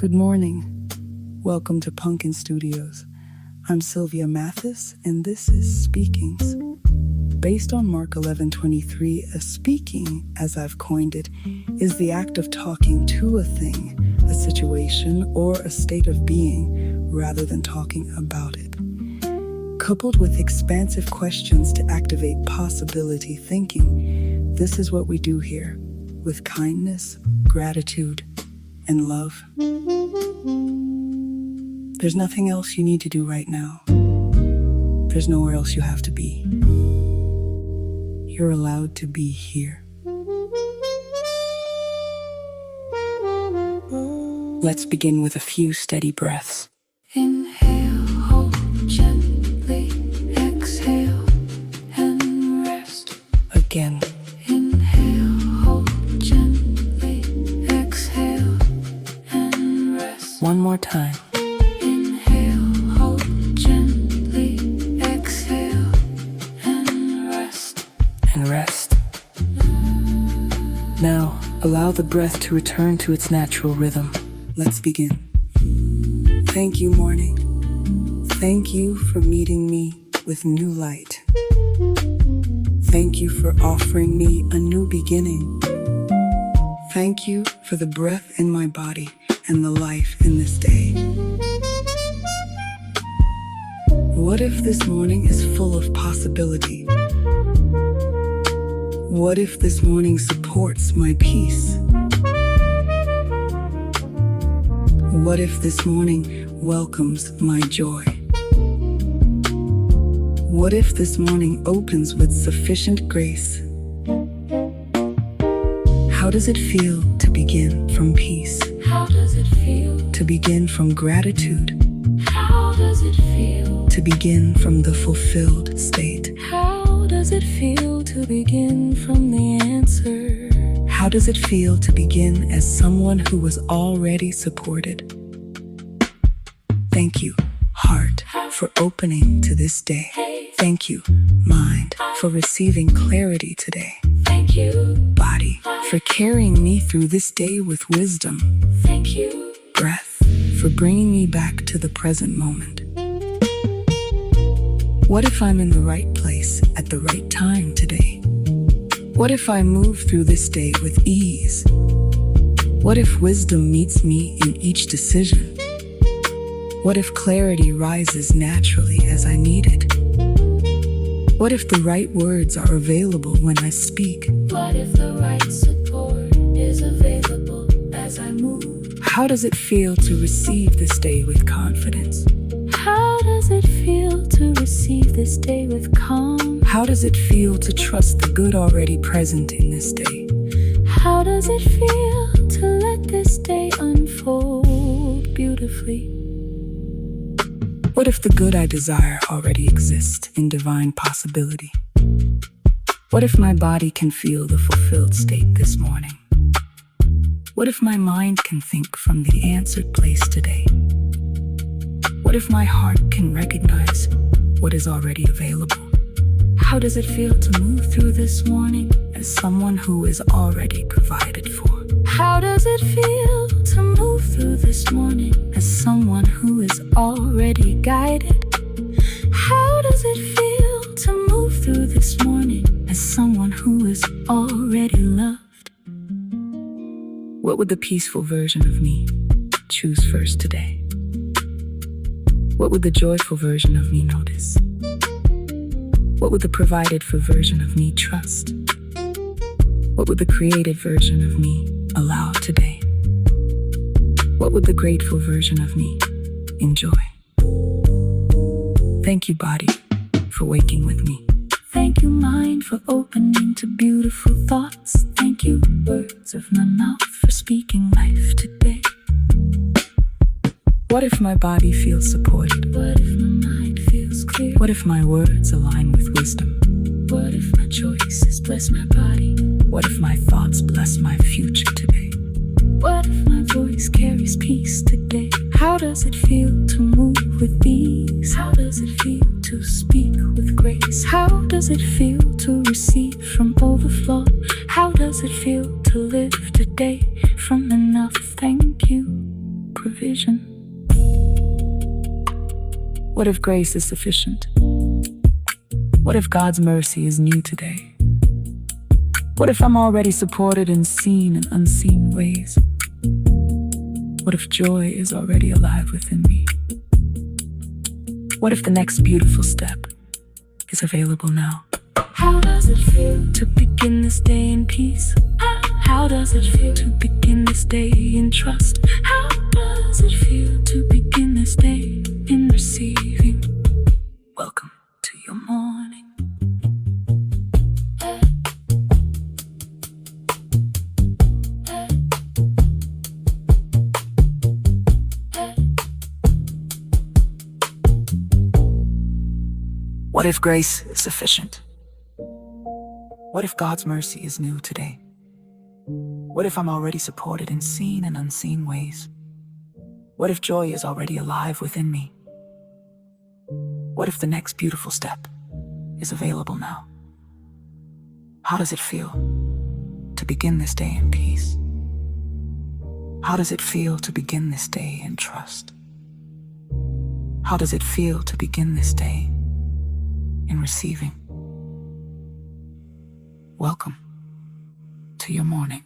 Good morning. Welcome to Punkin Studios. I'm Sylvia Mathis, and this is Speakings. Based on Mark 11:23, a speaking, as I've coined it, is the act of talking to a thing, a situation, or a state of being, rather than talking about it. Coupled with expansive questions to activate possibility thinking, this is what we do here, with kindness, gratitude, and love. There's nothing else you need to do right now. There's nowhere else you have to be. You're allowed to be here. Let's begin with a few steady breaths. Inhale, hold gently, exhale, and rest. Again. Inhale, hold gently, exhale, and rest. One more time. Inhale, hold gently, exhale, and rest. And rest. Now, allow the breath to return to its natural rhythm. Let's begin. Thank you, morning. Thank you for meeting me with new light. Thank you for offering me a new beginning. Thank you for the breath in my body and the life in this day. What if this morning is full of possibility? What if this morning supports my peace? What if this morning welcomes my joy? What if this morning opens with sufficient grace? How does it feel to begin from peace? How does it feel? To begin from gratitude? How does it feel? To begin from the fulfilled state? How does it feel to begin from the answer? How does it feel to begin as someone who was already supported? Thank you, heart, for opening to this day. Thank you, mind, for receiving clarity today. Thank you, Body, for carrying me through this day with wisdom. thank you, Breath, for bringing me back to the present moment. What if I'm in the right place at the right time today? What if I move through this day with ease? What if wisdom meets me in each decision? What if clarity rises naturally as I need it? What if the right words are available when I speak? What if the right support is available as I move? How does it feel to receive this day with confidence? How does it feel to receive this day with calm? How does it feel to trust the good already present in this day? How does it feel to let this day unfold beautifully? What if the good I desire already exists in divine possibility? What if my body can feel the fulfilled state this morning? What if my mind can think from the answered place today? What if my heart can recognize what is already available? How does it feel to move through this morning as someone who is already provided for? How does it feel to move through this morning As someone who is already guided? How does it feel to move through this morning as someone who is already loved? What would the peaceful version of me choose first today? What would the joyful version of me notice? What would the provided for version of me trust? What would the creative version of me allow today? What would the grateful version of me enjoy? Thank you, body, for waking with me. Thank you, mind, for opening to beautiful thoughts. Thank you, words of my mouth, for speaking life today. What if my body feels supported? What if my mind feels clear? What if my words align with wisdom? What if my choices bless my body? What if my thoughts bless my future today? What if my voice carries peace today? How does it feel to move with ease? How does it feel to speak with grace? How does it feel to receive from overflow? How does it feel to live today from enough? Thank you, provision. What if grace is sufficient? What if God's mercy is new today? What if I'm already supported in seen and unseen ways? What if joy is already alive within me? What if the next beautiful step is available now? How does it feel to begin this day in peace? How does it feel to begin this day in trust? How does it feel to begin this day in receiving? Welcome to your morning. What if grace is sufficient? What if God's mercy is new today? What if I'm already supported in seen and unseen ways? What if joy is already alive within me? What if the next beautiful step is available now? How does it feel to begin this day in peace? How does it feel to begin this day in trust? How does it feel to begin this day in receiving? Welcome to your morning.